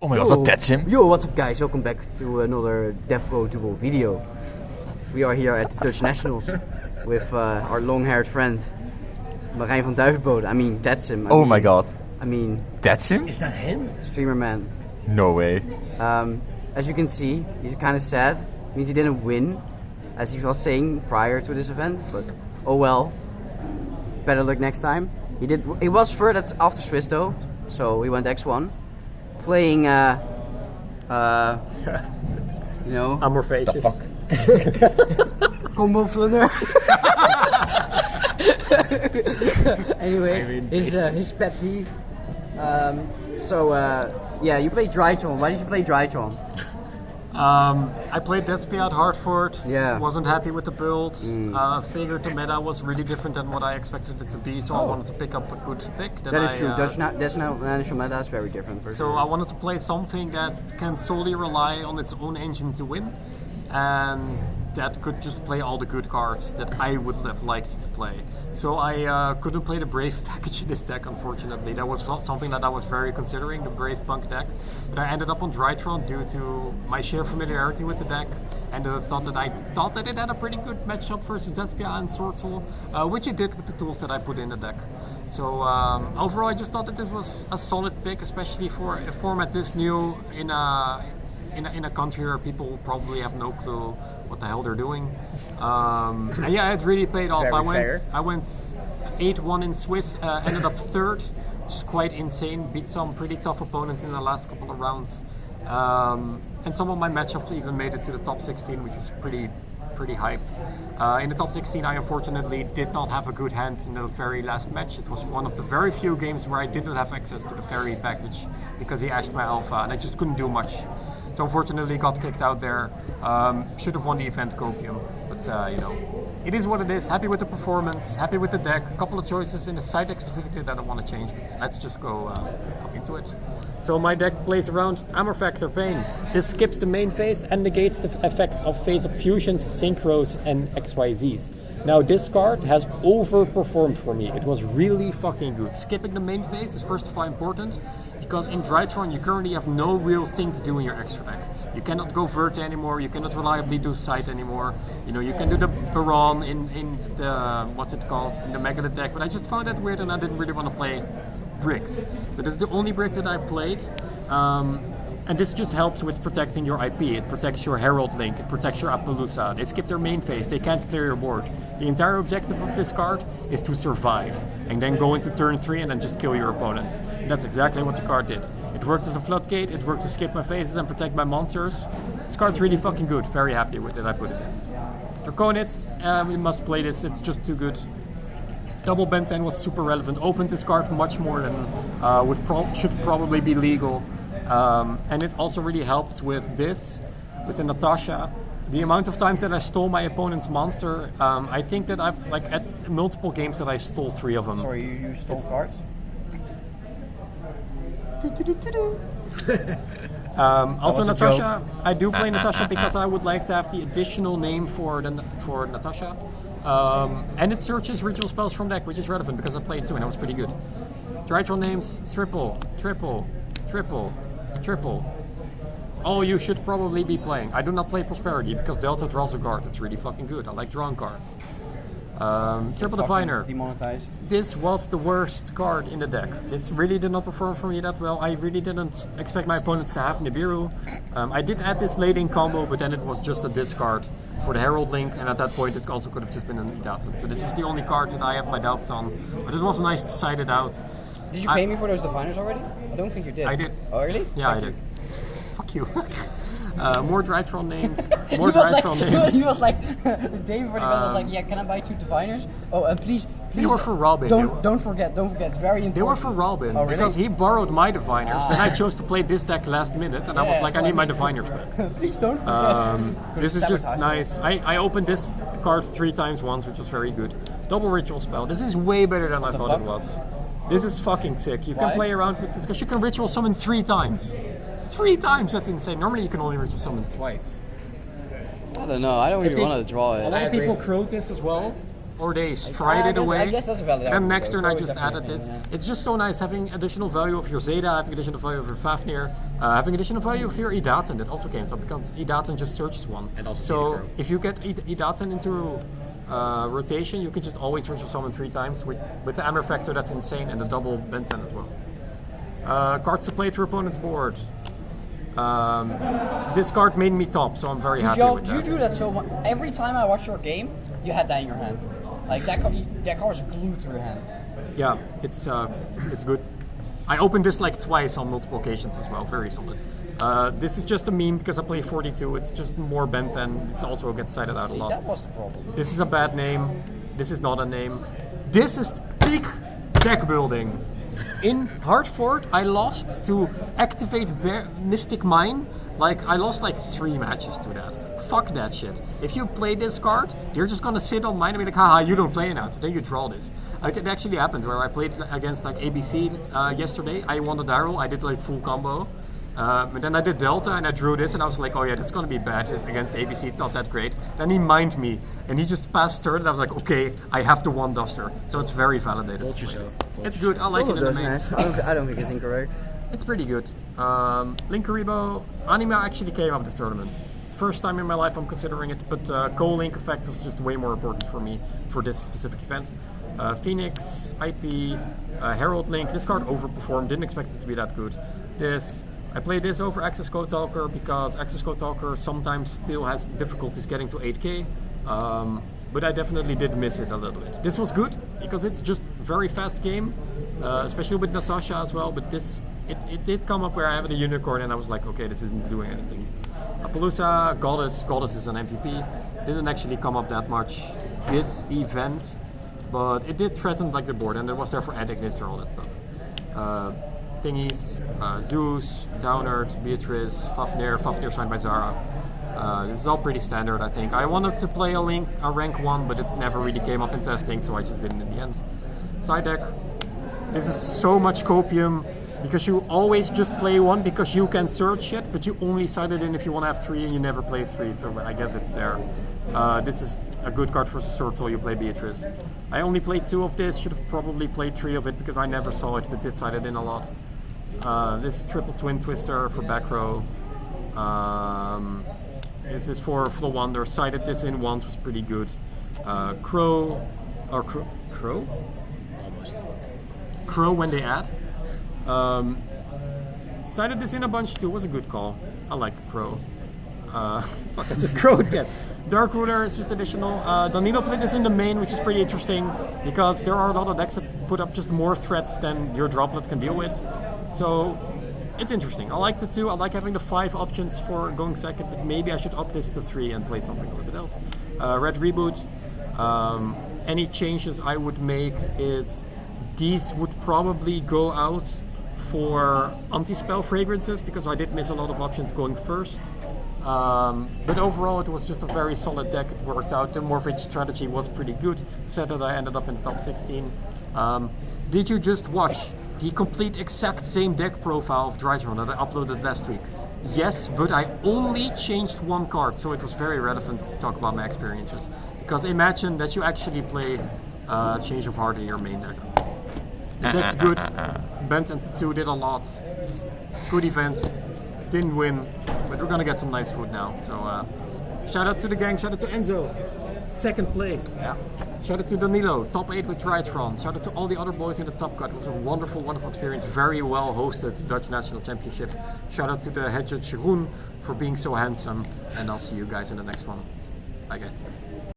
Oh my god, is that Tatsym? Yo, what's up guys? Welcome back to another WHOOOOOOOOOO video. We are here at the Dutch Nationals with our long-haired friend Marijn van Duivenbode. I mean Tatsym. Oh my god. I mean Tatsym? Is that him? Streamer man. No way. As you can see, he's kind of sad. Means he didn't win, as he was saying prior to this event. But oh well. Better luck next time. He was third after Swiss though, so he went X1. Playing, you know, Amorphactor. Combo Flunder. Anyway, his pet peeve. Yeah, you played Drytron. Why did you play Drytron? I played Despia at Hartford. Yeah. Wasn't happy with the build. Figured the meta was really different than what I expected it to be, so I wanted to pick up a good pick. That is true. Dutch national meta is very different. So sure. I wanted to play something that can solely rely on its own engine to win, and that could just play all the good cards that I would have liked to play. So I couldn't play the Brave package in this deck, unfortunately. That was not something that I was very considering, the Brave Punk deck. But I ended up on Drytron due to my sheer familiarity with the deck and the thought that it had a pretty good matchup versus Despia and Swordsoul, which it did with the tools that I put in the deck. So overall, I just thought that this was a solid pick, especially for a format this new in a country where people probably have no clue what the hell they're doing. And yeah, it really paid off. I went 8-1 in Swiss, ended up third, which is quite insane. Beat some pretty tough opponents in the last couple of rounds. And some of my matchups even made it to the top 16, which was pretty hype. In the top 16, I unfortunately did not have a good hand in the very last match. It was one of the very few games where I didn't have access to the fairy package because he ashed my alpha and I just couldn't do much. So unfortunately got kicked out there. Should have won the event copium, but you know, it is what it is. Happy with the performance, happy with the deck. A couple of choices in the side deck specifically that I want to change, but let's just go into it. So my deck plays around Amorphactor Pain. This skips the main phase and negates the effects of phase-up fusions, synchros, and XYZs. Now this card has overperformed for me. It was really fucking good. Skipping the main phase is first of all important, because in Drytron you currently have no real thing to do in your extra deck. You cannot go Vert anymore, you cannot reliably do Sight anymore. You know, you can do the Baron in the, what's it called, in the Megalith deck, but I just found that weird and I didn't really want to play bricks. So this is the only brick that I played. And this just helps with protecting your IP. It protects your Herald Link, it protects your Appaloosa. They skip their main phase, they can't clear your board. The entire objective of this card is to survive, and then go into turn 3 and then just kill your opponent. And that's exactly what the card did. It worked as a floodgate, it worked to skip my phases and protect my monsters. This card's really fucking good, very happy with it, I put it in. Draconids, we must play this, it's just too good. Double Ben 10 was super relevant, opened this card much more than should probably be legal. And it also really helped with this, with the Natasha. The amount of times that I stole my opponent's monster, I think that I've, like, at multiple games that I stole 3 of them. Sorry, you stole cards? Also Natasha, I do play Natasha because I would like to have the additional name for Natasha. And it searches ritual spells from deck, which is relevant because I played 2 and that was pretty good. Drytron names, triple. It's all you should probably be playing. I do not play Prosperity because Delta draws a card. It's really fucking good. I like drawing cards. Triple Diviner. Demonetized. This was the worst card in the deck. This really did not perform for me that well. I really didn't expect my opponents to have Nibiru. I did add this late in combo, but then it was just a discard for the Herald Link, and at that point it also could have just been an Idaten. So this was the only card that I have my doubts on, but it was nice to side it out. Did you pay me for those diviners already? I don't think you did. I did. Oh, really? Yeah, I did. Fuck you. More Drytron names. More Drytron names. He was like, the day before the event was like, yeah, can I buy 2 diviners? Oh, and please. They were for Robin. Don't forget. It's very important. They were for Robin, oh, really? because he borrowed my diviners, and I chose to play this deck last minute, and I was like, so I need my diviners back. Please don't forget. This is just nice. I opened this card 3 times once, which was very good. Double Ritual Spell. This is way better than I thought it was. This is fucking sick. You can play around with this because you can ritual summon 3 times. 3 times, that's insane. Normally you can only ritual summon twice. I don't know, I don't really want to draw it. A lot of people quote this as well. or they stride it away. I guess that's a valid And argument, next though. turn I Pro is just definitely added a this. thing, yeah. It's just so nice having additional value of your Zeta, having additional value of your Fafnir, having additional value of your Idaten that also came up because Idaten just searches one. And also so Zeta Crow. if you get Idaten into rotation, you can just always virtual summon 3 times with the Amorphactor. That's insane, and the double Benten as well. Cards to play through opponent's board. This card made me top, so I'm very happy with that. You drew that so much. Every time I watched your game, you had that in your hand. Like that card was glued to your hand. Yeah, it's good. I opened this like twice on multiple occasions as well. Very solid. This is just a meme because I play 42. It's just more bent, and this also gets cited out a lot. That was the problem. This is a bad name. This is not a name. This is peak deck building. In Hartford, I lost to activate Mystic Mine. Like, I lost like 3 matches to that. Fuck that shit. If you play this card, you're just gonna sit on mine and be like, haha, you don't play it now. Then you draw this. Like, it actually happened where I played against like ABC yesterday. I won the die roll. I did like full combo. But then I did Delta and I drew this and I was like, oh yeah, that's gonna be bad. It's against ABC, it's not that great. Then he mined me and he just passed turn and I was like, okay, I have to one duster. So it's very validated. Told you so. It's good, I like it in the main. Nice. I don't think it's incorrect. It's pretty good. Linkaribo, Anima actually came up this tournament. First time in my life I'm considering it, but Co-Link effect was just way more important for me for this specific event. Phoenix, IP, Herald Link, this card overperformed, didn't expect it to be that good. I played this over Access Code Talker because Access Code Talker sometimes still has difficulties getting to 8k, but I definitely did miss it a little bit. This was good because it's just very fast game, especially with Natasha as well, but it did come up where I have a unicorn and I was like, okay, this isn't doing anything. Appaloosa, Goddess is an MVP, didn't actually come up that much this event, but it did threaten like the board and it was there for Ad Ignister, all that stuff. Thingies, Zeus, Downert, Beatrice, Fafnir signed by Zara. This is all pretty standard, I think. I wanted to play a rank 1, but it never really came up in testing, so I just didn't in the end. Side deck. This is so much copium, because you always just play 1 because you can search shit, but you only side it in if you want to have 3 and you never play 3, so I guess it's there. This is a good card for Sword Soul, you play Beatrice. I only played 2 of this, should have probably played 3 of it because I never saw it, but did side it in a lot. This is Triple Twin Twister for back row. This is for Flow Wonder. Sided this in once, was pretty good. Crow? Almost. Crow when they add. Sided this in a bunch too, was a good call. I like Crow. Fuck, I said Crow again. Dark Ruler is just additional. Danilo played this in the main, which is pretty interesting because there are a lot of decks that put up just more threats than your droplet can deal with. So it's interesting. I like the 2. I like having the 5 options for going second, but maybe I should up this to 3 and play something a little bit else. Red Reboot. Any changes I would make is these would probably go out for anti-spell fragrances because I did miss a lot of options going first. But overall it was just a very solid deck. It worked out. The Morphage strategy was pretty good. Said that I ended up in the top 16. Did you just watch the complete exact same deck profile of Drytron that I uploaded last week? Yes, but I only changed 1 card, so it was very relevant to talk about my experiences. Because imagine that you actually play Change of Heart in your main deck. This deck's good. Bent into 2 did a lot. Good event. Didn't win, but we're gonna get some nice food now. So shout out to the gang, shout out to Enzo. 2nd place. Yeah. Shout out to Danilo, top 8 with Drytron. Shout out to all the other boys in the top cut. It was a wonderful, wonderful experience. Very well hosted Dutch National Championship. Shout out to the head judge Jeroen for being so handsome. And I'll see you guys in the next one. Bye guys.